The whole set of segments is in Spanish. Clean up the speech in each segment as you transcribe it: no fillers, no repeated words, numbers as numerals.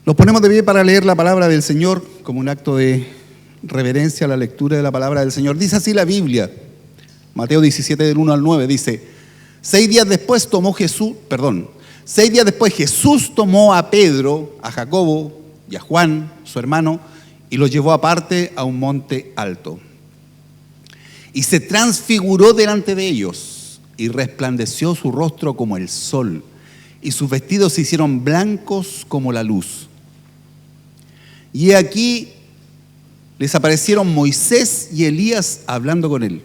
Nos ponemos de pie para leer la palabra del Señor como un acto de reverencia a la lectura de la palabra del Señor. Dice así la Biblia, Mateo 17, del 1 al 9, dice: 6 días después Jesús tomó a Pedro, a Jacobo y a Juan, su hermano, y los llevó aparte a un monte alto. Y se transfiguró delante de ellos, y resplandeció su rostro como el sol, y sus vestidos se hicieron blancos como la luz. Y aquí les aparecieron Moisés y Elías hablando con él.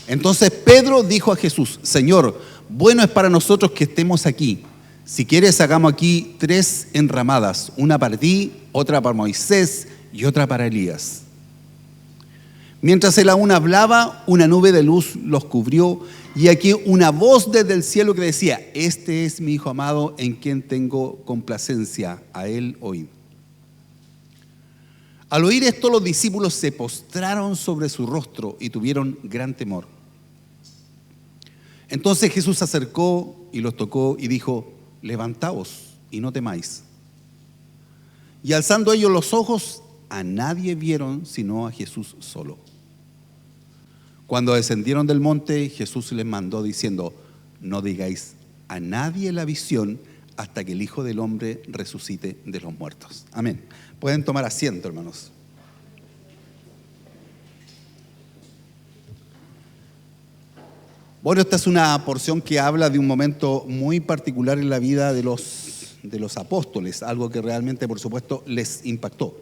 Entonces Pedro dijo a Jesús: Señor, bueno es para nosotros que estemos aquí. Si quieres, hagamos aquí 3 enramadas, una para ti, otra para Moisés y otra para Elías. Mientras él aún hablaba, una nube de luz los cubrió, y aquí una voz desde el cielo que decía: Este es mi Hijo amado, en quien tengo complacencia, a él oíd. Al oír esto, los discípulos se postraron sobre su rostro y tuvieron gran temor. Entonces Jesús se acercó y los tocó y dijo: levantaos y no temáis. Y alzando ellos los ojos, a nadie vieron sino a Jesús solo. Cuando descendieron del monte, Jesús les mandó diciendo: no digáis a nadie la visión hasta que el Hijo del Hombre resucite de los muertos. Amén. Pueden tomar asiento, hermanos. Bueno, esta es una porción que habla de un momento muy particular en la vida de los apóstoles, algo que realmente, por supuesto, les impactó.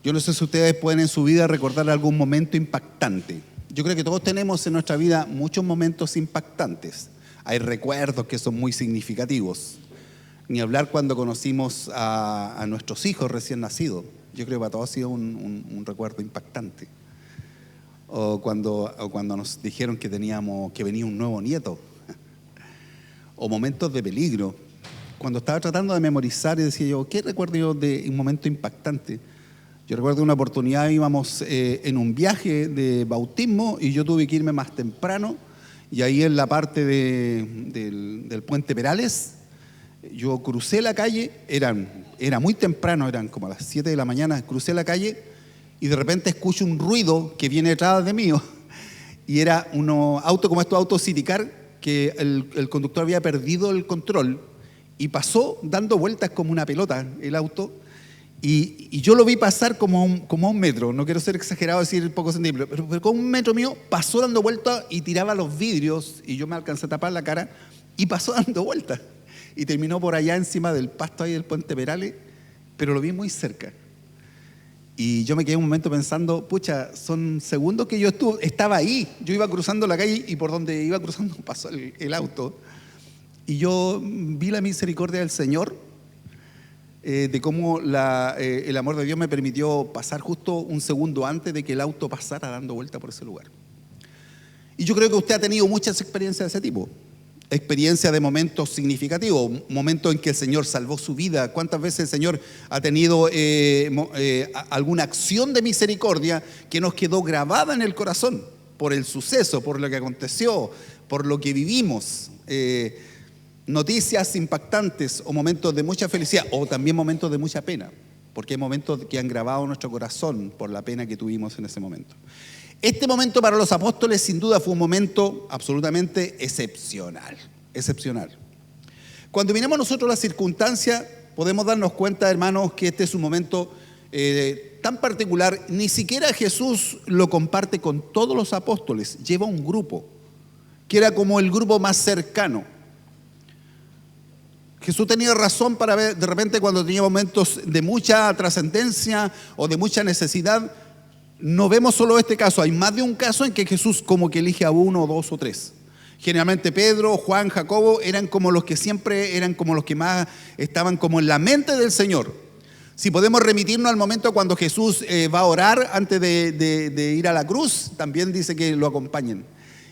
Yo no sé si ustedes pueden en su vida recordar algún momento impactante. Yo creo que todos tenemos en nuestra vida muchos momentos impactantes. Hay recuerdos que son muy significativos. Ni hablar cuando conocimos a nuestros hijos recién nacidos. Yo creo que para todos ha sido un recuerdo impactante. O cuando nos dijeron que venía un nuevo nieto. O momentos de peligro. Cuando estaba tratando de memorizar y decía yo: ¿qué recuerdo yo de un momento impactante? Yo recuerdo una oportunidad, íbamos en un viaje de bautismo y yo tuve que irme más temprano, y ahí en la parte del puente Perales, yo crucé la calle, era muy temprano, eran como a las 7 de la mañana, crucé la calle y de repente escucho un ruido que viene detrás de mí, y era un auto como estos autos City Car, que el conductor había perdido el control y pasó dando vueltas como una pelota el auto. Y yo lo vi pasar como a un metro, no quiero ser exagerado, decir poco centímetros, pero con 1 metro mío pasó dando vueltas y tiraba los vidrios, y yo me alcancé a tapar la cara y pasó dando vueltas y terminó por allá encima del pasto ahí del puente Perales, pero lo vi muy cerca. Y yo me quedé un momento pensando: pucha, son segundos que yo estaba ahí, yo iba cruzando la calle y por donde iba cruzando pasó el auto, y yo vi la misericordia del Señor, de cómo el amor de Dios me permitió pasar justo un segundo antes de que el auto pasara dando vuelta por ese lugar. Y yo creo que usted ha tenido muchas experiencias de ese tipo, experiencias de momentos significativos, momentos en que el Señor salvó su vida. ¿Cuántas veces el Señor ha tenido alguna acción de misericordia que nos quedó grabada en el corazón por el suceso, por lo que aconteció, por lo que vivimos? Noticias impactantes o momentos de mucha felicidad, o también momentos de mucha pena, porque hay momentos que han grabado nuestro corazón por la pena que tuvimos en ese momento. Este momento para los apóstoles sin duda fue un momento absolutamente excepcional. Cuando miramos nosotros las circunstancias, podemos darnos cuenta, hermanos, que este es un momento tan particular. Ni siquiera Jesús lo comparte con todos los apóstoles, lleva un grupo, que era como el grupo más cercano. Jesús tenía razón para ver, de repente, cuando tenía momentos de mucha trascendencia o de mucha necesidad. No vemos solo este caso, hay más de un caso en que Jesús como que elige a 1, 2 o 3. Generalmente Pedro, Juan, Jacobo eran como los que siempre eran como los que más estaban como en la mente del Señor. Si podemos remitirnos al momento cuando Jesús va a orar antes de ir a la cruz, también dice que lo acompañen.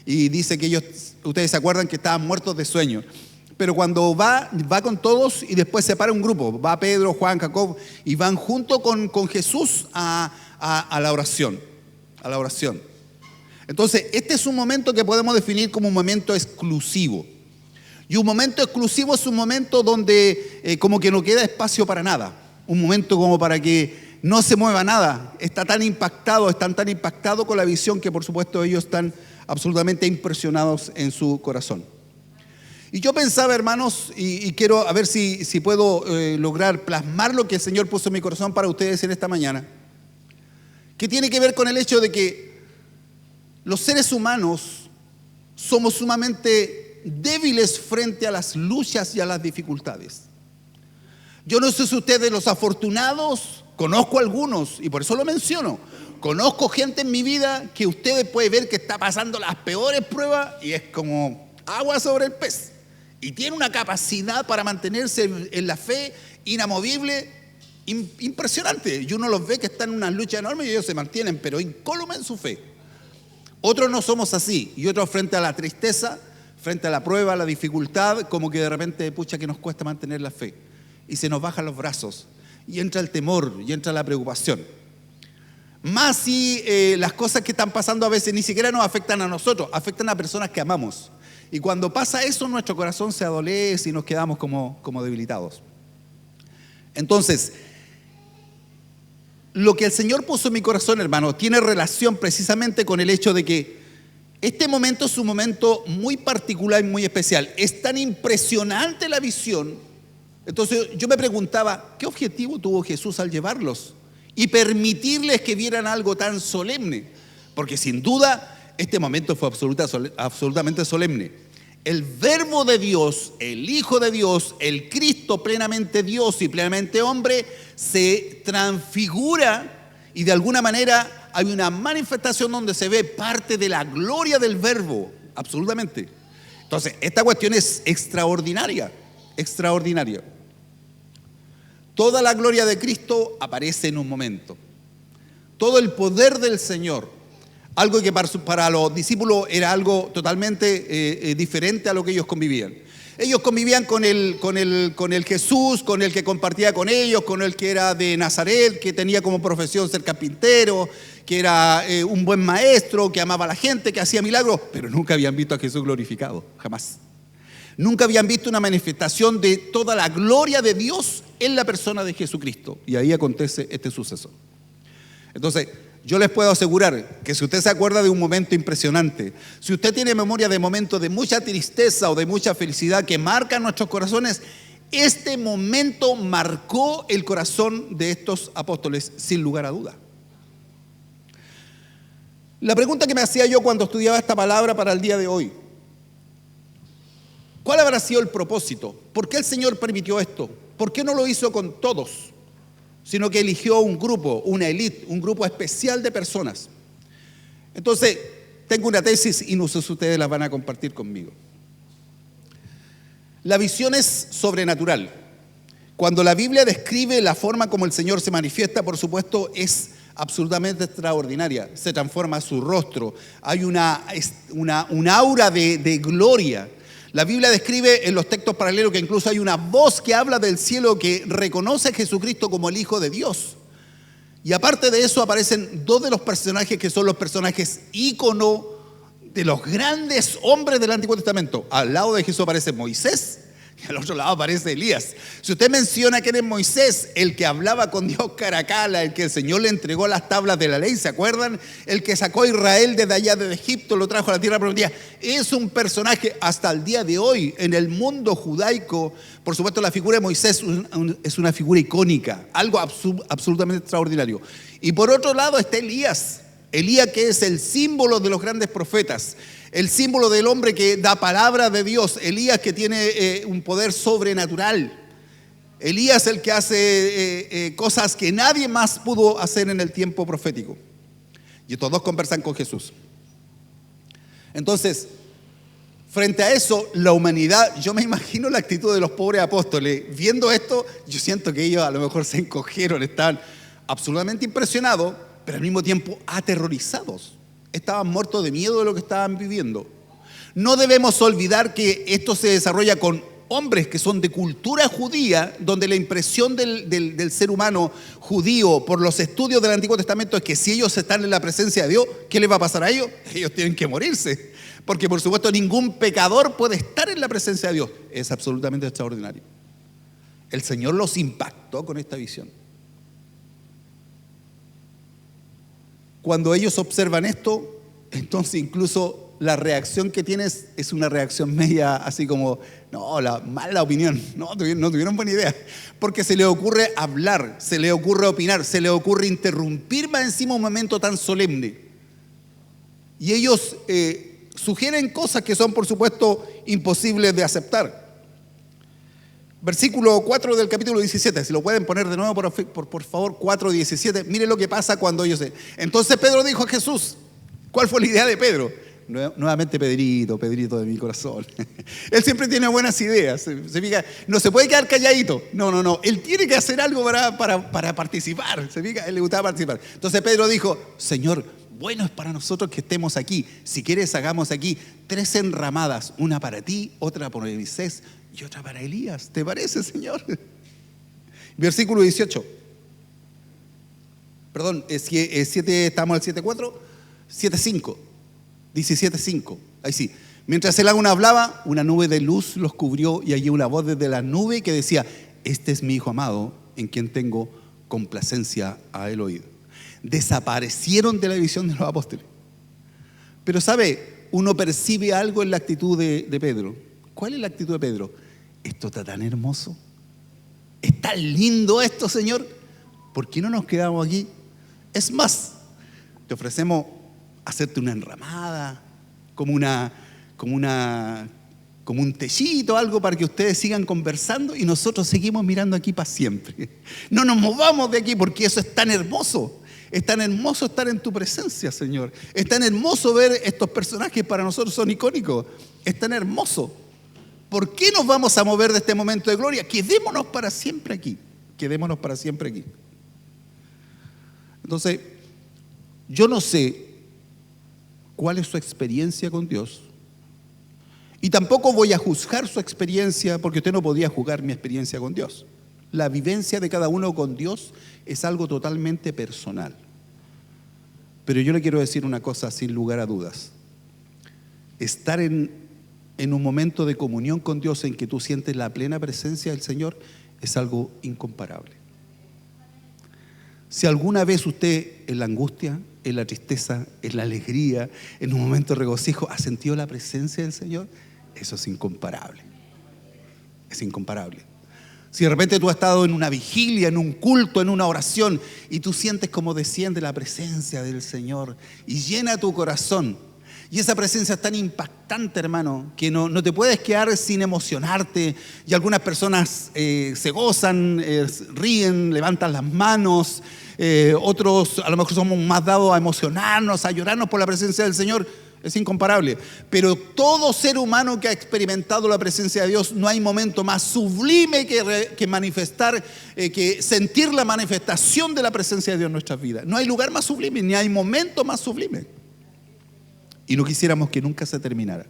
Y dice que ellos, ustedes se acuerdan que estaban muertos de sueño. Pero cuando va con todos y después separa un grupo, va Pedro, Juan, Jacob, y van junto con Jesús a la oración. Entonces, este es un momento que podemos definir como un momento exclusivo. Y un momento exclusivo es un momento donde como que no queda espacio para nada. Un momento como para que no se mueva nada. Están tan impactados con la visión que por supuesto ellos están absolutamente impresionados en su corazón. Y yo pensaba, hermanos, y quiero a ver si puedo lograr plasmar lo que el Señor puso en mi corazón para ustedes en esta mañana, que tiene que ver con el hecho de que los seres humanos somos sumamente débiles frente a las luchas y a las dificultades. Yo no sé si ustedes, los afortunados, conozco algunos y por eso lo menciono. Conozco gente en mi vida que ustedes pueden ver que está pasando las peores pruebas y es como agua sobre el pez. Y tiene una capacidad para mantenerse en la fe inamovible impresionante. Y uno los ve que están en una lucha enorme y ellos se mantienen, pero incólumes en su fe. Otros no somos así. Y otros frente a la tristeza, frente a la prueba, a la dificultad, como que de repente, pucha, que nos cuesta mantener la fe. Y se nos bajan los brazos. Y entra el temor, y entra la preocupación. Más si las cosas que están pasando a veces ni siquiera nos afectan a nosotros, afectan a personas que amamos. Y cuando pasa eso, nuestro corazón se adolece y nos quedamos como debilitados. Entonces, lo que el Señor puso en mi corazón, hermano, tiene relación precisamente con el hecho de que este momento es un momento muy particular y muy especial. Es tan impresionante la visión. Entonces yo me preguntaba, ¿qué objetivo tuvo Jesús al llevarlos y permitirles que vieran algo tan solemne? Porque sin duda este momento fue absolutamente solemne. El Verbo de Dios, el Hijo de Dios, el Cristo plenamente Dios y plenamente hombre, se transfigura y de alguna manera hay una manifestación donde se ve parte de la gloria del Verbo, absolutamente. Entonces, esta cuestión es extraordinaria, extraordinaria. Toda la gloria de Cristo aparece en un momento. Todo el poder del Señor, algo que para los discípulos era algo totalmente diferente a lo que ellos convivían. Ellos convivían con el Jesús, con el que compartía con ellos, con el que era de Nazaret, que tenía como profesión ser carpintero, que era un buen maestro, que amaba a la gente, que hacía milagros, pero nunca habían visto a Jesús glorificado, jamás. Nunca habían visto una manifestación de toda la gloria de Dios en la persona de Jesucristo. Y ahí acontece este suceso. Entonces, yo les puedo asegurar que si usted se acuerda de un momento impresionante, si usted tiene memoria de momentos de mucha tristeza o de mucha felicidad que marcan nuestros corazones, este momento marcó el corazón de estos apóstoles sin lugar a duda. La pregunta que me hacía yo cuando estudiaba esta palabra para el día de hoy: ¿cuál habrá sido el propósito? ¿Por qué el Señor permitió esto? ¿Por qué no lo hizo con todos? Sino que eligió un grupo, una élite, un grupo especial de personas. Entonces, tengo una tesis y no sé si ustedes la van a compartir conmigo. La visión es sobrenatural. Cuando la Biblia describe la forma como el Señor se manifiesta, por supuesto, es absolutamente extraordinaria. Se transforma su rostro. Hay un aura de gloria. La Biblia describe en los textos paralelos que incluso hay una voz que habla del cielo que reconoce a Jesucristo como el Hijo de Dios. Y aparte de eso aparecen dos de los personajes que son los personajes ícono de los grandes hombres del Antiguo Testamento. Al lado de Jesús aparece Moisés y al otro lado aparece Elías. Si usted menciona quién es Moisés, el que hablaba con Dios cara a cara, el que el Señor le entregó las tablas de la ley, ¿se acuerdan? El que sacó a Israel desde allá de Egipto, lo trajo a la tierra prometida. Es un personaje hasta el día de hoy en el mundo judaico. Por supuesto, la figura de Moisés es una figura icónica, algo absolutamente extraordinario. Y por otro lado está Elías. Elías, que es el símbolo de los grandes profetas, el símbolo del hombre que da palabra de Dios. Elías, que tiene un poder sobrenatural. Elías, el que hace cosas que nadie más pudo hacer en el tiempo profético. Y estos dos conversan con Jesús. Entonces, frente a eso, la humanidad, yo me imagino la actitud de los pobres apóstoles. Viendo esto, yo siento que ellos a lo mejor se encogieron, estaban absolutamente impresionados, pero al mismo tiempo aterrorizados. Estaban muertos de miedo de lo que estaban viviendo. No debemos olvidar que esto se desarrolla con hombres que son de cultura judía, donde la impresión del ser humano judío por los estudios del Antiguo Testamento es que si ellos están en la presencia de Dios, ¿qué les va a pasar a ellos? Ellos tienen que morirse, porque por supuesto ningún pecador puede estar en la presencia de Dios. Es absolutamente extraordinario. El Señor los impactó con esta visión. Cuando ellos observan esto, entonces incluso la reacción que tienes es una reacción media así como, no, la mala opinión, no tuvieron buena idea, porque se le ocurre hablar, se le ocurre opinar, se le ocurre interrumpir más encima un momento tan solemne. Y ellos sugieren cosas que son, por supuesto, imposibles de aceptar. Versículo 4 del capítulo 17, si lo pueden poner de nuevo por favor, 4:17, miren lo que pasa cuando ellos... Entonces Pedro dijo a Jesús, ¿cuál fue la idea de Pedro? Nuevamente Pedrito de mi corazón. Él siempre tiene buenas ideas. Se fija, no se puede quedar calladito. No. Él tiene que hacer algo para participar. Se fija, a él le gustaba participar. Entonces Pedro dijo, Señor, bueno es para nosotros que estemos aquí. Si quieres, hagamos aquí 3 enramadas. Una para ti, otra para Moisés y otra para Elías. ¿Te parece, Señor? Versículo 18. Perdón, estamos al 7:4, 7:5. 17:5, ahí sí. Mientras él aún hablaba, una nube de luz los cubrió y allí una voz desde la nube que decía, este es mi hijo amado, en quien tengo complacencia a él oído. Desaparecieron de la visión de los apóstoles. Pero sabe, uno percibe algo en la actitud de Pedro. ¿Cuál es la actitud de Pedro? Esto está tan hermoso, es tan lindo esto, Señor, ¿por qué no nos quedamos aquí? Es más, te ofrecemos hacerte una enramada, como un techito, algo para que ustedes sigan conversando y nosotros seguimos mirando aquí para siempre. No nos movamos de aquí porque eso es tan hermoso. Es tan hermoso estar en tu presencia, Señor. Es tan hermoso ver estos personajes que para nosotros son icónicos. Es tan hermoso. ¿Por qué nos vamos a mover de este momento de gloria? Quedémonos para siempre aquí. Quedémonos para siempre aquí. Entonces, yo no sé cuál es su experiencia con Dios. Y tampoco voy a juzgar su experiencia, porque usted no podía juzgar mi experiencia con Dios. La vivencia de cada uno con Dios es algo totalmente personal. Pero yo le quiero decir una cosa sin lugar a dudas. Estar en un momento de comunión con Dios en que tú sientes la plena presencia del Señor es algo incomparable. Si alguna vez usted en la angustia, en la tristeza, en la alegría, en un momento de regocijo, ha sentido la presencia del Señor, eso es incomparable. Es incomparable. Si de repente tú has estado en una vigilia, en un culto, en una oración, y tú sientes como desciende la presencia del Señor y llena tu corazón, y esa presencia es tan impactante, hermano, que no te puedes quedar sin emocionarte. Y algunas personas se gozan, ríen, levantan las manos. Otros a lo mejor somos más dados a emocionarnos, a llorarnos por la presencia del Señor. Es incomparable. Pero todo ser humano que ha experimentado la presencia de Dios, no hay momento más sublime que manifestar, que sentir la manifestación de la presencia de Dios en nuestras vidas. No hay lugar más sublime, ni hay momento más sublime. Y no quisiéramos que nunca se terminara.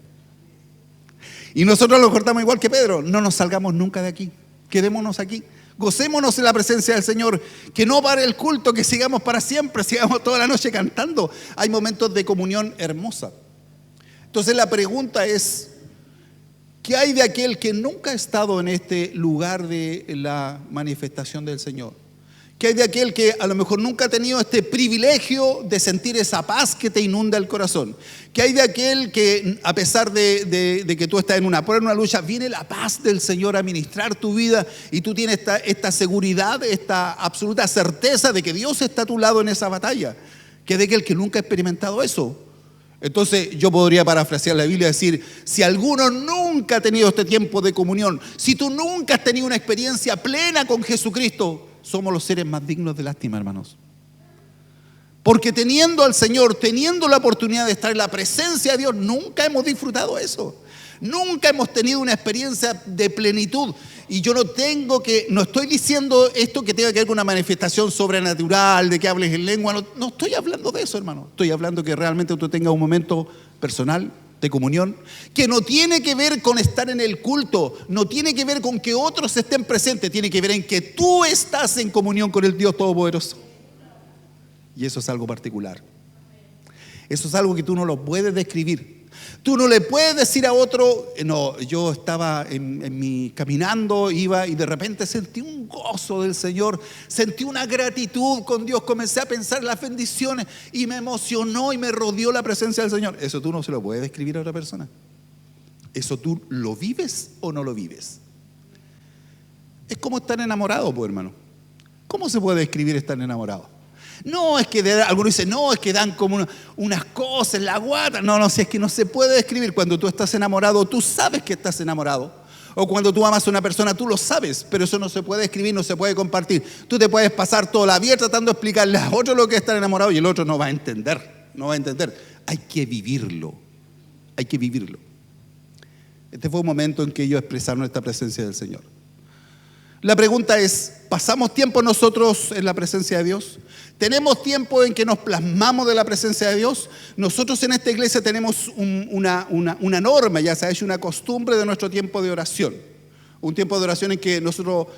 Y nosotros lo cortamos igual que Pedro. No nos salgamos nunca de aquí. Quedémonos aquí. Gocémonos en la presencia del Señor. Que no pare el culto, que sigamos para siempre, sigamos toda la noche cantando. Hay momentos de comunión hermosa. Entonces la pregunta es, ¿qué hay de aquel que nunca ha estado en este lugar de la manifestación del Señor? ¿Qué hay de aquel que a lo mejor nunca ha tenido este privilegio de sentir esa paz que te inunda el corazón? ¿Qué hay de aquel que a pesar de que tú estás en una prueba, en una lucha, viene la paz del Señor a ministrar tu vida y tú tienes esta seguridad, esta absoluta certeza de que Dios está a tu lado en esa batalla? ¿Qué hay de aquel que nunca ha experimentado eso? Entonces yo podría parafrasear la Biblia y decir, si alguno nunca ha tenido este tiempo de comunión, si tú nunca has tenido una experiencia plena con Jesucristo, somos los seres más dignos de lástima, hermanos. Porque teniendo al Señor, teniendo la oportunidad de estar en la presencia de Dios, nunca hemos disfrutado eso. Nunca hemos tenido una experiencia de plenitud. Y yo no estoy diciendo esto que tenga que ver con una manifestación sobrenatural, de que hables en lengua. No estoy hablando de eso, hermano. Estoy hablando que realmente tú tengas un momento personal de comunión, que no tiene que ver con estar en el culto, no tiene que ver con que otros estén presentes, tiene que ver en que tú estás en comunión con el Dios Todopoderoso. Y eso es algo particular. Eso es algo que tú no lo puedes describir. Tú no le puedes decir a otro, no, yo estaba caminando, iba y de repente sentí un gozo del Señor, sentí una gratitud con Dios, comencé a pensar en las bendiciones y me emocionó y me rodeó la presencia del Señor. Eso tú no se lo puedes describir a otra persona. ¿Eso tú lo vives o no lo vives? Es como estar enamorado, pues, hermano. ¿Cómo se puede describir estar enamorado? No, es que algunos dicen, no, es que dan como unas cosas en la guata. No, si es que no se puede describir. Cuando tú estás enamorado, tú sabes que estás enamorado. O cuando tú amas a una persona, tú lo sabes, pero eso no se puede describir, no se puede compartir. Tú te puedes pasar toda la vida tratando de explicarle a otro lo que es estar enamorado y el otro no va a entender, no va a entender. Hay que vivirlo, hay que vivirlo. Este fue un momento en que ellos expresaron esta presencia del Señor. La pregunta es, ¿pasamos tiempo nosotros en la presencia de Dios? ¿Tenemos tiempo en que nos plasmamos de la presencia de Dios? Nosotros en esta iglesia tenemos una norma, ya se ha hecho una costumbre de nuestro tiempo de oración. Un tiempo de oración en que nosotros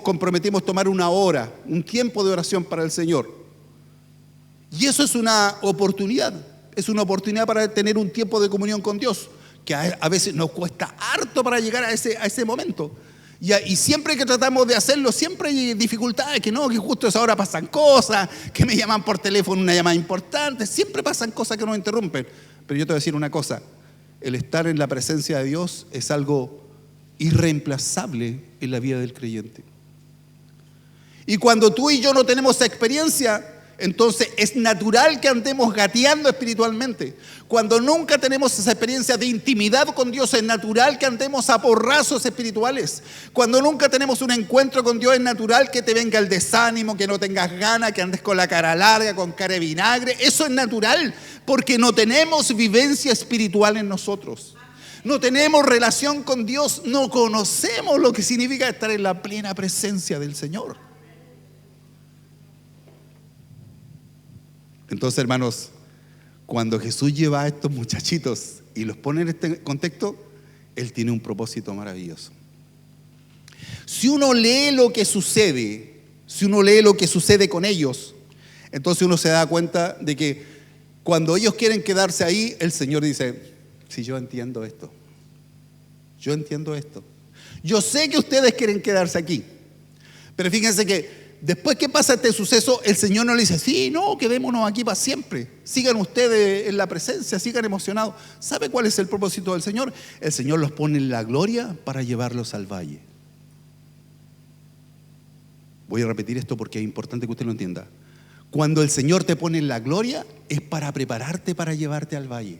comprometimos tomar una hora, un tiempo de oración para el Señor. Y eso es una oportunidad para tener un tiempo de comunión con Dios, que a veces nos cuesta harto para llegar a ese momento. Y siempre que tratamos de hacerlo, siempre hay dificultades, que justo a esa hora pasan cosas, que me llaman por teléfono una llamada importante, siempre pasan cosas que nos interrumpen. Pero yo te voy a decir una cosa, el estar en la presencia de Dios es algo irreemplazable en la vida del creyente. Y cuando tú y yo no tenemos esa experiencia, entonces es natural que andemos gateando espiritualmente. Cuando nunca tenemos esa experiencia de intimidad con Dios, es natural que andemos a porrazos espirituales. Cuando nunca tenemos un encuentro con Dios, es natural que te venga el desánimo, que no tengas ganas, que andes con la cara larga, con cara de vinagre. Eso es natural, porque no tenemos vivencia espiritual en nosotros. No tenemos relación con Dios, no conocemos lo que significa estar en la plena presencia del Señor. Entonces, hermanos, cuando Jesús lleva a estos muchachitos y los pone en este contexto, Él tiene un propósito maravilloso. Si uno lee lo que sucede con ellos, entonces uno se da cuenta de que cuando ellos quieren quedarse ahí, el Señor dice, sí, yo entiendo esto. Yo sé que ustedes quieren quedarse aquí, pero fíjense que después que pasa este suceso, el Señor no le dice, sí, no, quedémonos aquí para siempre. Sigan ustedes en la presencia, sigan emocionados. ¿Sabe cuál es el propósito del Señor? El Señor los pone en la gloria para llevarlos al valle. Voy a repetir esto porque es importante que usted lo entienda. Cuando el Señor te pone en la gloria, es para prepararte para llevarte al valle.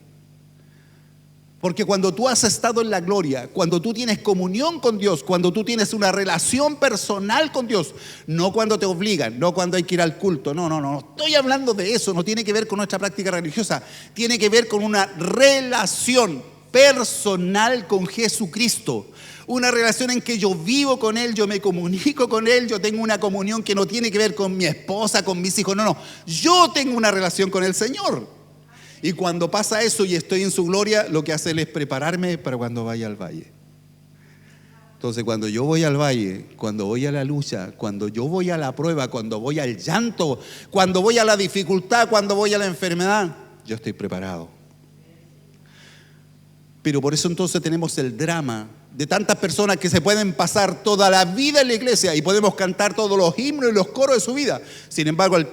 Porque cuando tú has estado en la gloria, cuando tú tienes comunión con Dios, cuando tú tienes una relación personal con Dios, no cuando te obligan, no cuando hay que ir al culto, no estoy hablando de eso, no tiene que ver con nuestra práctica religiosa, tiene que ver con una relación personal con Jesucristo, una relación en que yo vivo con Él, yo me comunico con Él, yo tengo una comunión que no tiene que ver con mi esposa, con mis hijos, no, yo tengo una relación con el Señor. Y cuando pasa eso y estoy en su gloria, lo que hace Él es prepararme para cuando vaya al valle. Entonces, cuando yo voy al valle, cuando voy a la lucha, cuando yo voy a la prueba, cuando voy al llanto, cuando voy a la dificultad, cuando voy a la enfermedad, yo estoy preparado. Pero por eso entonces tenemos el drama de tantas personas que se pueden pasar toda la vida en la iglesia y podemos cantar todos los himnos y los coros de su vida. Sin embargo, la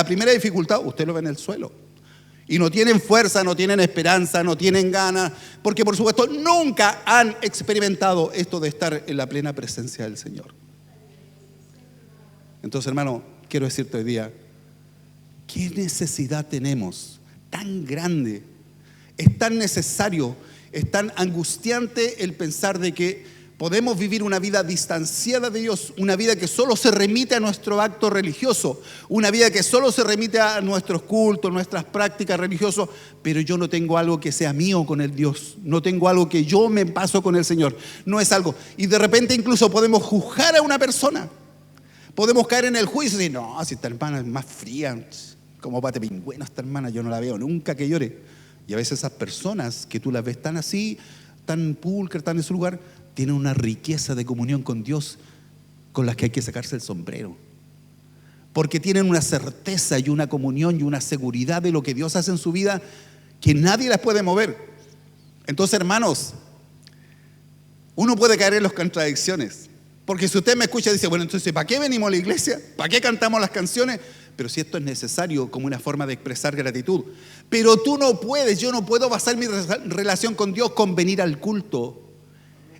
primera dificultad, usted lo ve en el suelo. Y no tienen fuerza, no tienen esperanza, no tienen ganas, porque por supuesto nunca han experimentado esto de estar en la plena presencia del Señor. Entonces, hermano, quiero decirte hoy día, ¿qué necesidad tenemos tan grande? Es tan necesario, es tan angustiante el pensar de que podemos vivir una vida distanciada de Dios, una vida que solo se remite a nuestro acto religioso, una vida que solo se remite a nuestros cultos, nuestras prácticas religiosas, pero yo no tengo algo que sea mío con el Dios, no tengo algo que yo me paso con el Señor, no es algo. Y de repente incluso podemos juzgar a una persona, podemos caer en el juicio y decir, no, si esta hermana es más fría, como pate pingüino esta hermana, yo no la veo nunca que llore. Y a veces esas personas que tú las ves tan así, tan pulcras, tan en su lugar, tienen una riqueza de comunión con Dios con las que hay que sacarse el sombrero. Porque tienen una certeza y una comunión y una seguridad de lo que Dios hace en su vida que nadie las puede mover. Entonces, hermanos, uno puede caer en las contradicciones. Porque si usted me escucha y dice, bueno, entonces, ¿para qué venimos a la iglesia? ¿Para qué cantamos las canciones? Pero si esto es necesario como una forma de expresar gratitud. Pero tú no puedes, yo no puedo basar mi relación con Dios con venir al culto.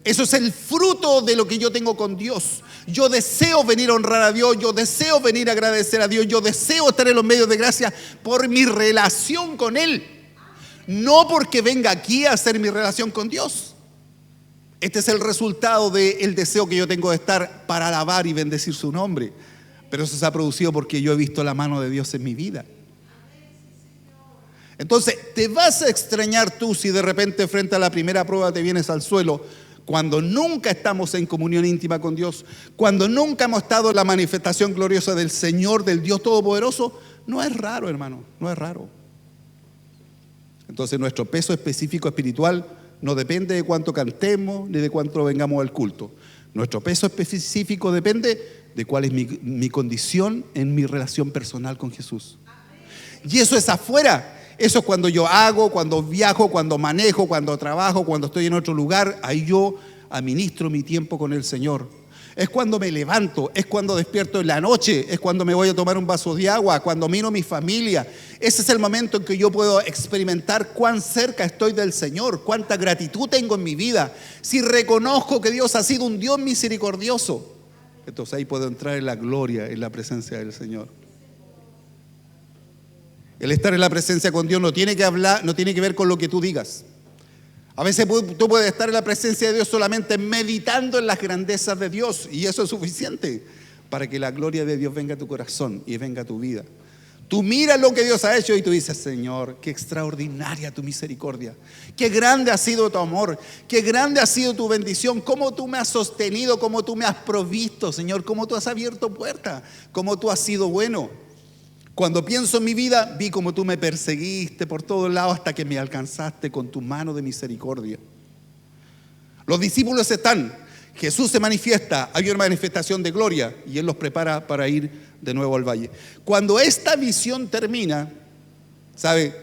Eso es el fruto de lo que yo tengo con Dios. Yo deseo venir a honrar a Dios, yo deseo venir a agradecer a Dios, yo deseo estar en los medios de gracia por mi relación con Él. No porque venga aquí a hacer mi relación con Dios. Este es el resultado del deseo que yo tengo de estar para alabar y bendecir su nombre. Pero eso se ha producido porque yo he visto la mano de Dios en mi vida. Entonces, te vas a extrañar tú si de repente frente a la primera prueba te vienes al suelo, cuando nunca estamos en comunión íntima con Dios, cuando nunca hemos estado en la manifestación gloriosa del Señor, del Dios Todopoderoso. No es raro, hermano, no es raro. Entonces, nuestro peso específico espiritual no depende de cuánto cantemos ni de cuánto vengamos al culto. Nuestro peso específico depende de cuál es mi condición en mi relación personal con Jesús. Y eso es afuera. Eso es cuando yo hago, cuando viajo, cuando manejo, cuando trabajo, cuando estoy en otro lugar. Ahí yo administro mi tiempo con el Señor. Es cuando me levanto, es cuando despierto en la noche, es cuando me voy a tomar un vaso de agua, cuando miro a mi familia. Ese es el momento en que yo puedo experimentar cuán cerca estoy del Señor, cuánta gratitud tengo en mi vida. Si reconozco que Dios ha sido un Dios misericordioso, entonces ahí puedo entrar en la gloria, en la presencia del Señor. El estar en la presencia con Dios no tiene que hablar, no tiene que ver con lo que tú digas. A veces tú puedes estar en la presencia de Dios solamente meditando en las grandezas de Dios, y eso es suficiente para que la gloria de Dios venga a tu corazón y venga a tu vida. Tú miras lo que Dios ha hecho y tú dices, Señor, qué extraordinaria tu misericordia, qué grande ha sido tu amor, qué grande ha sido tu bendición, cómo tú me has sostenido, cómo tú me has provisto, Señor, cómo tú has abierto puertas, cómo tú has sido bueno. Cuando pienso en mi vida, vi cómo tú me perseguiste por todos lados hasta que me alcanzaste con tu mano de misericordia. Los discípulos están, Jesús se manifiesta, hay una manifestación de gloria y Él los prepara para ir de nuevo al valle. Cuando esta visión termina, ¿sabe?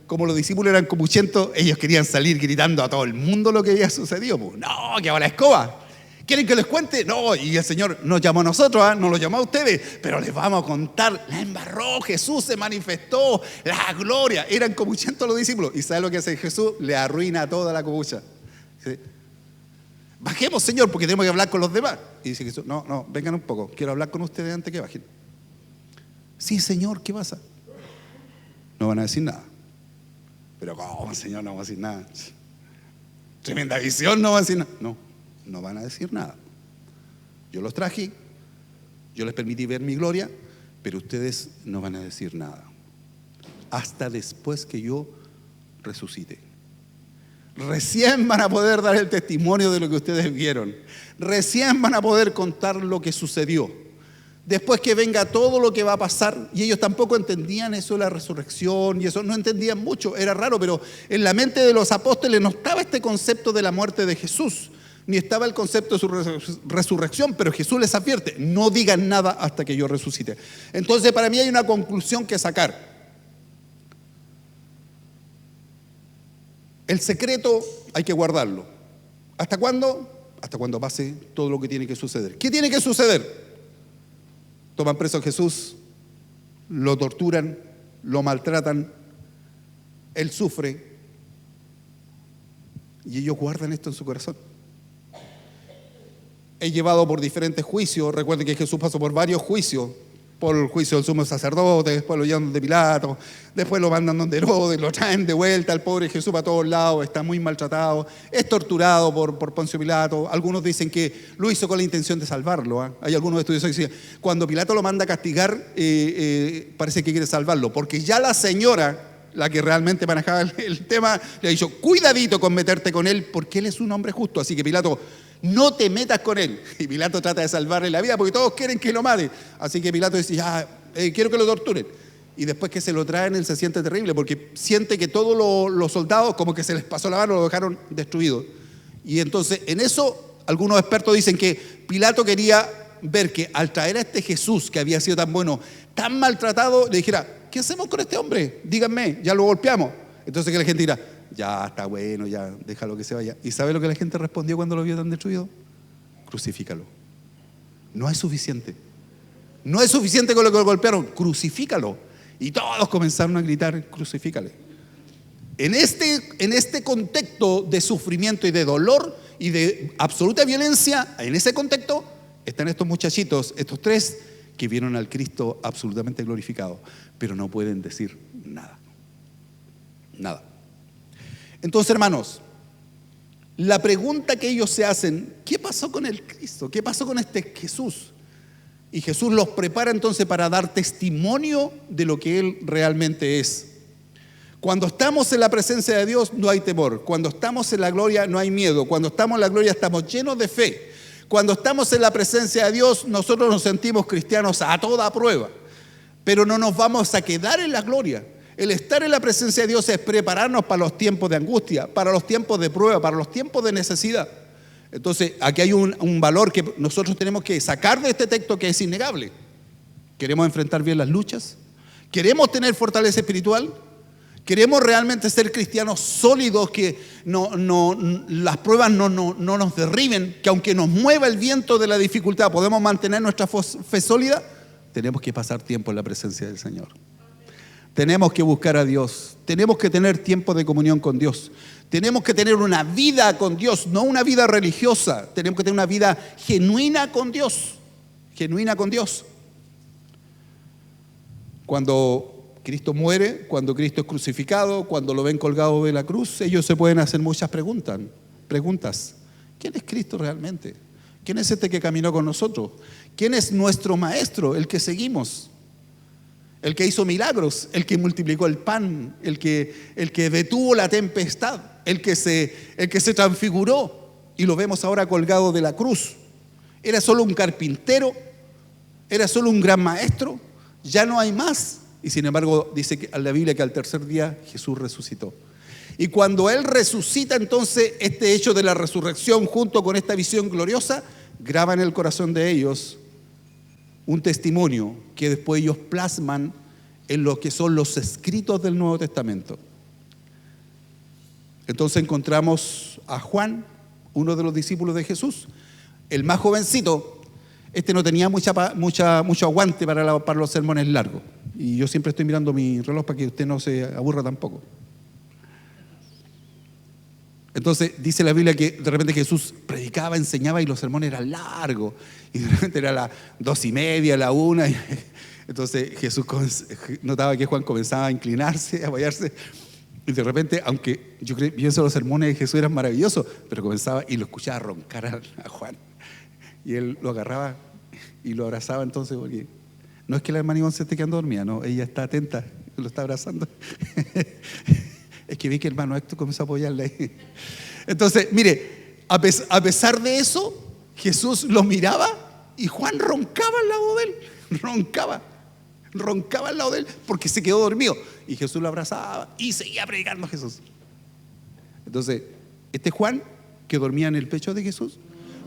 Como los discípulos eran copuchentos, ellos querían salir gritando a todo el mundo lo que había sucedido. Pues, no, que ahora la escoba. ¿Quieren que les cuente? No, y el Señor nos llamó a nosotros, no los llamó a ustedes, pero les vamos a contar. La embarró, Jesús se manifestó, la gloria. Eran copuchentos los discípulos. ¿Y sabe lo que hace Jesús? Le arruina toda la copucha. Dice, bajemos, Señor, porque tenemos que hablar con los demás. Y dice Jesús, no, vengan un poco, quiero hablar con ustedes antes que bajen. Sí, Señor, ¿qué pasa? No van a decir nada. Pero ¿cómo, Señor? No van a decir nada. Tremenda visión, no van a decir nada. No van a decir nada. Yo los traje, yo les permití ver mi gloria, pero ustedes no van a decir nada hasta después que yo resucite. Recién van a poder dar el testimonio de lo que ustedes vieron. Recién van a poder contar lo que sucedió. Después que venga todo lo que va a pasar. Y ellos tampoco entendían eso de la resurrección y eso, no entendían mucho, era raro, pero en la mente de los apóstoles no estaba este concepto de la muerte de Jesús, ni estaba el concepto de su resurrección, pero Jesús les advierte, no digan nada hasta que yo resucite. Entonces para mí hay una conclusión que sacar. El secreto hay que guardarlo. ¿Hasta cuándo? Hasta cuando pase todo lo que tiene que suceder. ¿Qué tiene que suceder? Toman preso a Jesús, lo torturan, lo maltratan, Él sufre y ellos guardan esto en su corazón. Es llevado por diferentes juicios. Recuerden que Jesús pasó por varios juicios. Por el juicio del sumo sacerdote, después lo llevan de Pilato, después lo mandan donde Herodes, lo traen de vuelta al pobre Jesús para todos lados, está muy maltratado, es torturado por Poncio Pilato. Algunos dicen que lo hizo con la intención de salvarlo. Hay algunos estudiosos que dicen, cuando Pilato lo manda a castigar, parece que quiere salvarlo, porque ya la señora, la que realmente manejaba el tema, le ha dicho, cuidadito con meterte con él, porque él es un hombre justo. Así que Pilato, no te metas con él. Y Pilato trata de salvarle la vida porque todos quieren que lo maten. Así que Pilato dice, quiero que lo torturen. y después que se lo traen él se siente terrible porque siente que todos los soldados como que se les pasó la mano, lo dejaron destruido. Y entonces en eso algunos expertos dicen que Pilato quería ver que al traer a este Jesús que había sido tan bueno, tan maltratado, le dijera: ¿qué hacemos con este hombre? Díganme, ya lo golpeamos. Entonces que la gente dirá: ya está bueno, ya déjalo que se vaya. ¿Y sabe lo que la gente respondió cuando lo vio tan destruido? Crucifícalo. No es suficiente. No es suficiente con lo que lo golpearon, crucifícalo. Y todos comenzaron a gritar: crucifícale. En este contexto de sufrimiento y de dolor y de absoluta violencia, en ese contexto están estos muchachitos, estos tres, que vieron al Cristo absolutamente glorificado, pero no pueden decir nada. Nada. Entonces, hermanos, la pregunta que ellos se hacen: ¿qué pasó con el Cristo? ¿Qué pasó con este Jesús? Y Jesús los prepara entonces para dar testimonio de lo que Él realmente es. Cuando estamos en la presencia de Dios no hay temor. Cuando estamos en la gloria no hay miedo. Cuando estamos en la gloria estamos llenos de fe. Cuando estamos en la presencia de Dios nosotros nos sentimos cristianos a toda prueba. Pero no nos vamos a quedar en la gloria. El estar en la presencia de Dios es prepararnos para los tiempos de angustia, para los tiempos de prueba, para los tiempos de necesidad. Entonces, aquí hay un valor que nosotros tenemos que sacar de este texto que es innegable. ¿Queremos enfrentar bien las luchas? ¿Queremos tener fortaleza espiritual? ¿Queremos realmente ser cristianos sólidos, que las pruebas no nos derriben, que aunque nos mueva el viento de la dificultad podemos mantener nuestra fe sólida? Tenemos que pasar tiempo en la presencia del Señor. Tenemos que buscar a Dios. Tenemos que tener tiempo de comunión con Dios. Tenemos que tener una vida con Dios, no una vida religiosa. Tenemos que tener una vida genuina con Dios. Genuina con Dios. Cuando Cristo muere, cuando Cristo es crucificado, cuando lo ven colgado de la cruz, ellos se pueden hacer muchas preguntas. ¿Quién es Cristo realmente? ¿Quién es este que caminó con nosotros? ¿Quién es nuestro maestro, el que seguimos? El que hizo milagros, el que multiplicó el pan, el que detuvo la tempestad, el que se transfiguró y lo vemos ahora colgado de la cruz. ¿Era solo un carpintero? ¿Era solo un gran maestro? Ya no hay más. Y sin embargo dice la Biblia que al tercer día Jesús resucitó. Y cuando Él resucita, entonces este hecho de la resurrección junto con esta visión gloriosa graba en el corazón de ellos un testimonio que después ellos plasman en lo que son los escritos del Nuevo Testamento. Entonces encontramos a Juan, uno de los discípulos de Jesús, el más jovencito. Este no tenía mucho aguante para los sermones largos. Y yo siempre estoy mirando mi reloj para que usted no se aburra tampoco. Entonces dice la Biblia que de repente Jesús predicaba, enseñaba y los sermones eran largos. Y de repente era las 2:30, la 1. Entonces Jesús notaba que Juan comenzaba a inclinarse, a apoyarse. Y de repente, aunque yo pienso los sermones de Jesús eran maravillosos, pero comenzaba y lo escuchaba roncar a Juan. Y él lo agarraba y lo abrazaba entonces, porque no es que la hermana Ivonne se esté quedando dormida, no, ella está atenta, lo está abrazando. Es que vi que el hermano Héctor comenzó a apoyarle ahí. Entonces, mire, a pesar de eso, Jesús lo miraba y Juan roncaba al lado de él. Roncaba al lado de él porque se quedó dormido. Y Jesús lo abrazaba y seguía predicando a Jesús. Entonces, este Juan que dormía en el pecho de Jesús,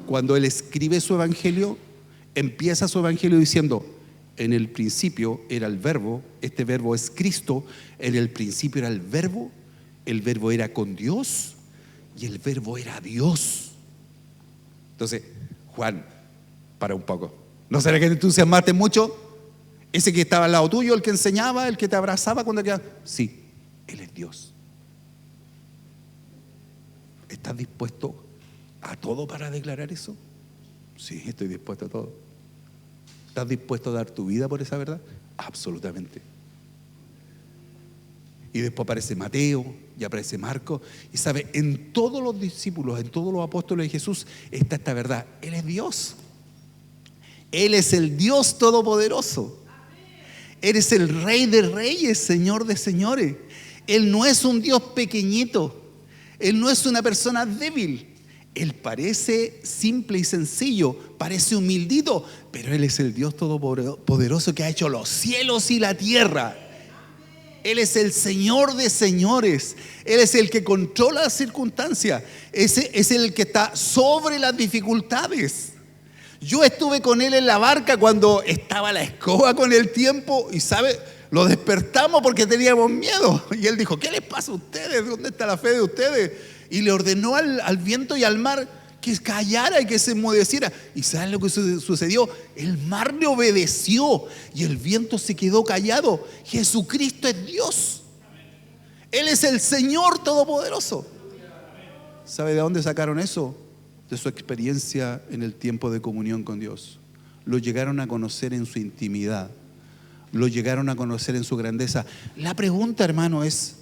cuando él escribe su evangelio, empieza su evangelio diciendo: en el principio era el verbo, este verbo es Cristo, en el principio era el verbo era con Dios y el verbo era Dios. Entonces, Juan, para un poco. ¿No será que te entusiasmaste mucho? Ese que estaba al lado tuyo, el que enseñaba, el que te abrazaba cuando quedaba. Sí, Él es Dios. ¿Estás dispuesto a todo para declarar eso? Sí, estoy dispuesto a todo. ¿Estás dispuesto a dar tu vida por esa verdad? Absolutamente. Y después aparece Mateo y aparece Marcos. Y sabe, en todos los discípulos, en todos los apóstoles de Jesús está esta verdad. Él es Dios. Él es el Dios todopoderoso. Él es el Rey de reyes, Señor de señores. Él no es un Dios pequeñito. Él no es una persona débil. Él parece simple y sencillo, parece humildito, pero Él es el Dios todopoderoso que ha hecho los cielos y la tierra. Él es el Señor de señores. Él es el que controla las circunstancias. Ese es el que está sobre las dificultades. Yo estuve con Él en la barca cuando estaba la escoba con el tiempo y, ¿sabe? Lo despertamos porque teníamos miedo. Y Él dijo, ¿qué les pasa a ustedes? ¿Dónde está la fe de ustedes? Y le ordenó al viento y al mar que callara y que se enmudeciera. ¿Y saben lo que sucedió? El mar le obedeció y el viento se quedó callado. Jesucristo es Dios. Él es el Señor Todopoderoso. ¿Sabe de dónde sacaron eso? De su experiencia en el tiempo de comunión con Dios. Lo llegaron a conocer en su intimidad. Lo llegaron a conocer en su grandeza. La pregunta, hermano, es,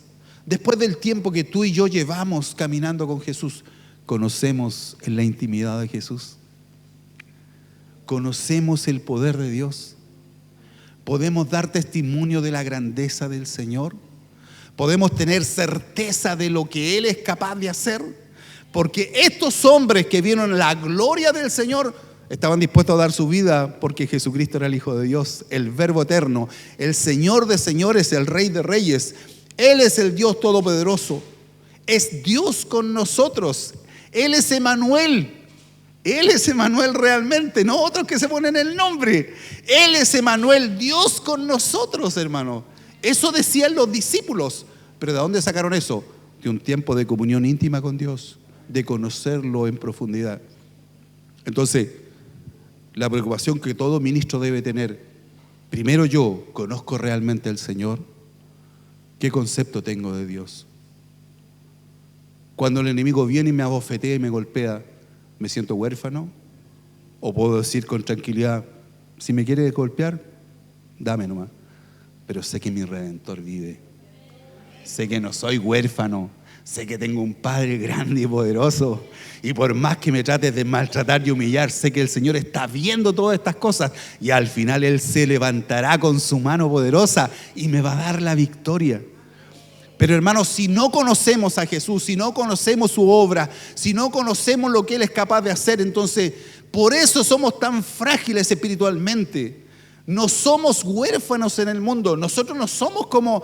después del tiempo que tú y yo llevamos caminando con Jesús, ¿conocemos en la intimidad de Jesús? ¿Conocemos el poder de Dios? ¿Podemos dar testimonio de la grandeza del Señor? ¿Podemos tener certeza de lo que Él es capaz de hacer? Porque estos hombres que vieron la gloria del Señor estaban dispuestos a dar su vida porque Jesucristo era el Hijo de Dios, el Verbo eterno, el Señor de señores, el Rey de reyes. Él es el Dios todopoderoso. Es Dios con nosotros. Él es Emanuel. Él es Emanuel realmente, no otros que se ponen el nombre. Él es Emanuel, Dios con nosotros, hermano. Eso decían los discípulos. ¿Pero de dónde sacaron eso? De un tiempo de comunión íntima con Dios, de conocerlo en profundidad. Entonces, la preocupación que todo ministro debe tener: primero, yo conozco realmente al Señor. ¿Qué concepto tengo de Dios? Cuando el enemigo viene y me abofetea y me golpea, ¿me siento huérfano? ¿O puedo decir con tranquilidad, si me quiere golpear, dame nomás? Pero sé que mi Redentor vive. Sé que no soy huérfano. Sé que tengo un Padre grande y poderoso. Y por más que me trates de maltratar y humillar, sé que el Señor está viendo todas estas cosas. Y al final Él se levantará con su mano poderosa y me va a dar la victoria. Pero hermanos, si no conocemos a Jesús, si no conocemos su obra, si no conocemos lo que Él es capaz de hacer, entonces por eso somos tan frágiles espiritualmente. No somos huérfanos en el mundo. Nosotros no somos como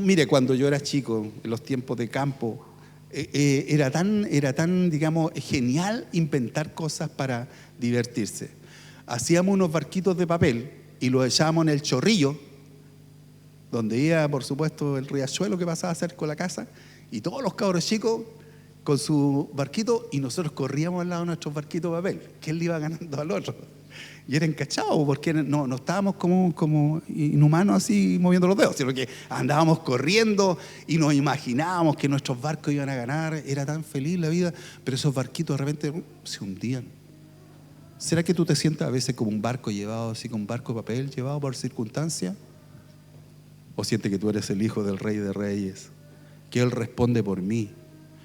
mire, cuando yo era chico, en los tiempos de campo, era tan, digamos, genial inventar cosas para divertirse. Hacíamos unos barquitos de papel y los echábamos en el chorrillo, donde iba, por supuesto, el riachuelo que pasaba cerca de la casa, y todos los cabros chicos con su barquito, y nosotros corríamos al lado de nuestros barquitos de papel, que él le iba ganando al otro. Y era encachado, porque no estábamos como inhumanos así moviendo los dedos, sino que andábamos corriendo y nos imaginábamos que nuestros barcos iban a ganar. Era tan feliz la vida, pero esos barquitos de repente se hundían. ¿Será que tú te sientas a veces como un barco llevado así, como un barco de papel llevado por circunstancias? ¿O sientes que tú eres el Hijo del Rey de Reyes? Que Él responde por mí.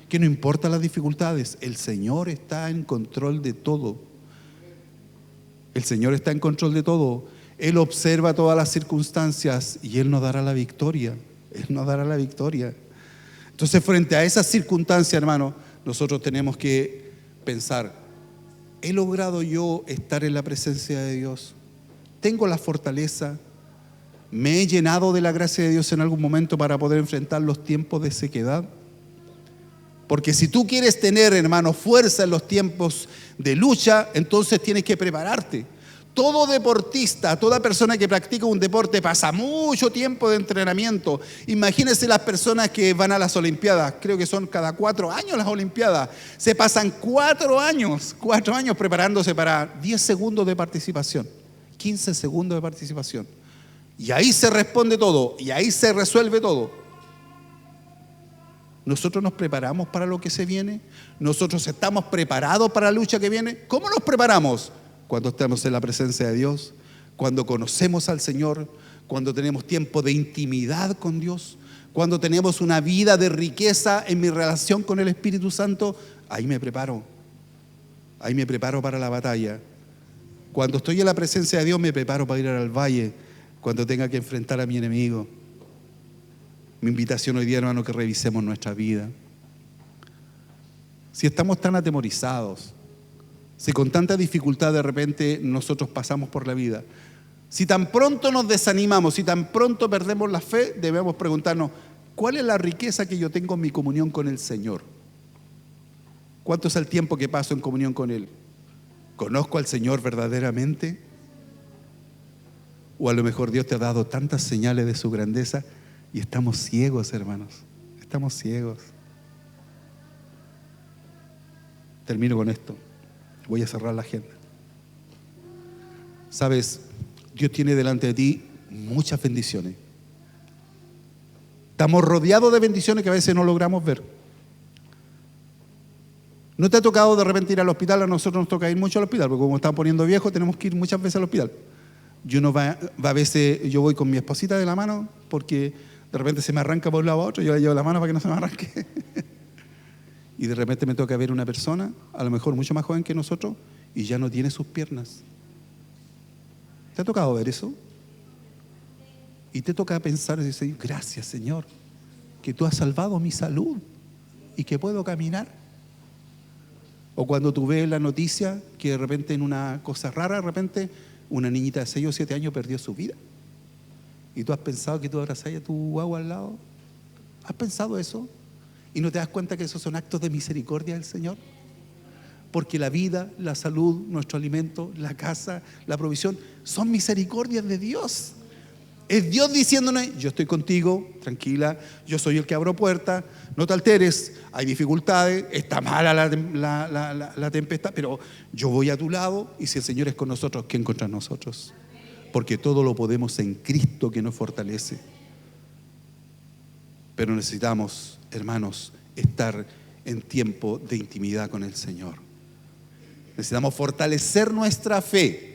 Que no importa las dificultades, el Señor está en control de todo. El Señor está en control de todo. Él observa todas las circunstancias y Él nos dará la victoria. Él nos dará la victoria. Entonces, frente a esas circunstancias, hermano, nosotros tenemos que pensar: ¿he logrado yo estar en la presencia de Dios? ¿Tengo la fortaleza? ¿Me he llenado de la gracia de Dios en algún momento para poder enfrentar los tiempos de sequedad? Porque si tú quieres tener, hermano, fuerza en los tiempos de lucha, entonces tienes que prepararte. Todo deportista, toda persona que practica un deporte pasa mucho tiempo de entrenamiento. Imagínense las personas que van a las Olimpiadas, creo que son cada 4 años las Olimpiadas. Se pasan 4 años preparándose para 10 segundos de participación, 15 segundos de participación. Y ahí se responde todo, y ahí se resuelve todo. ¿Nosotros nos preparamos para lo que se viene? ¿Nosotros estamos preparados para la lucha que viene? ¿Cómo nos preparamos? Cuando estamos en la presencia de Dios, cuando conocemos al Señor, cuando tenemos tiempo de intimidad con Dios, cuando tenemos una vida de riqueza en mi relación con el Espíritu Santo. Ahí me preparo para la batalla. Cuando estoy en la presencia de Dios, me preparo para ir al valle cuando tenga que enfrentar a mi enemigo. Mi invitación hoy día, hermano, que revisemos nuestra vida. Si estamos tan atemorizados, si con tanta dificultad de repente nosotros pasamos por la vida, Si tan pronto nos desanimamos, si tan pronto perdemos la fe, debemos preguntarnos, ¿cuál es la riqueza que yo tengo en mi comunión con el Señor? ¿Cuánto es el tiempo que paso en comunión con Él? ¿Conozco al Señor verdaderamente? O a lo mejor Dios te ha dado tantas señales de su grandeza y estamos ciegos, hermanos. Estamos ciegos. Termino con esto. Voy a cerrar la agenda. Sabes, Dios tiene delante de ti muchas bendiciones. Estamos rodeados de bendiciones que a veces no logramos ver. ¿No te ha tocado de repente ir al hospital? A nosotros nos toca ir mucho al hospital, porque como estamos poniendo viejos, tenemos que ir muchas veces al hospital. Y uno va a veces, yo voy con mi esposita de la mano, porque de repente se me arranca por un lado a otro, yo le llevo la mano para que no se me arranque. Y de repente me toca ver una persona, a lo mejor mucho más joven que nosotros, y ya no tiene sus piernas. ¿Te ha tocado ver eso? Y te toca pensar y decir, gracias Señor, que tú has salvado mi salud y que puedo caminar. O cuando tú ves la noticia que de repente en una cosa rara, de repente una niñita de 6 o 7 años perdió su vida. Y tú has pensado que tú abrazas a tu guagua al lado. ¿Has pensado eso? ¿Y no te das cuenta que esos son actos de misericordia del Señor? Porque la vida, la salud, nuestro alimento, la casa, la provisión, son misericordias de Dios. Es Dios diciéndonos, yo estoy contigo, tranquila, yo soy el que abro puertas, no te alteres, hay dificultades, está mala la tempestad, pero yo voy a tu lado, y si el Señor es con nosotros, ¿quién contra nosotros? Porque todo lo podemos en Cristo que nos fortalece. Pero necesitamos, hermanos, estar en tiempo de intimidad con el Señor. Necesitamos fortalecer nuestra fe.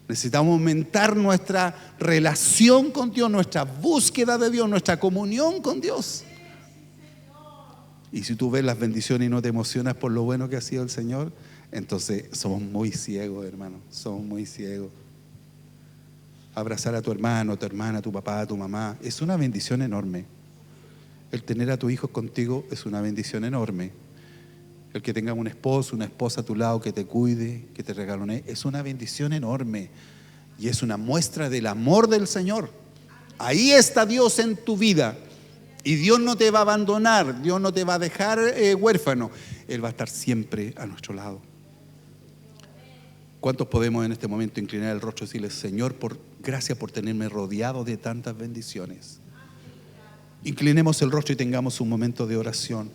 Necesitamos aumentar nuestra relación con Dios, nuestra búsqueda de Dios, nuestra comunión con Dios. Y si tú ves las bendiciones y no te emocionas por lo bueno que ha sido el Señor, entonces somos muy ciegos, hermano. Somos muy ciegos. Abrazar a tu hermano, a tu hermana, a tu papá, a tu mamá, es una bendición enorme. El tener a tu hijo contigo es una bendición enorme. El que tengas un esposo, una esposa a tu lado que te cuide, que te regalone, es una bendición enorme. Y es una muestra del amor del Señor. Ahí está Dios en tu vida. Y Dios no te va a abandonar, Dios no te va a dejar huérfano. Él va a estar siempre a nuestro lado. ¿Cuántos podemos en este momento inclinar el rostro y decirle, Señor, gracias por tenerme rodeado de tantas bendiciones? Inclinemos el rostro y tengamos un momento de oración.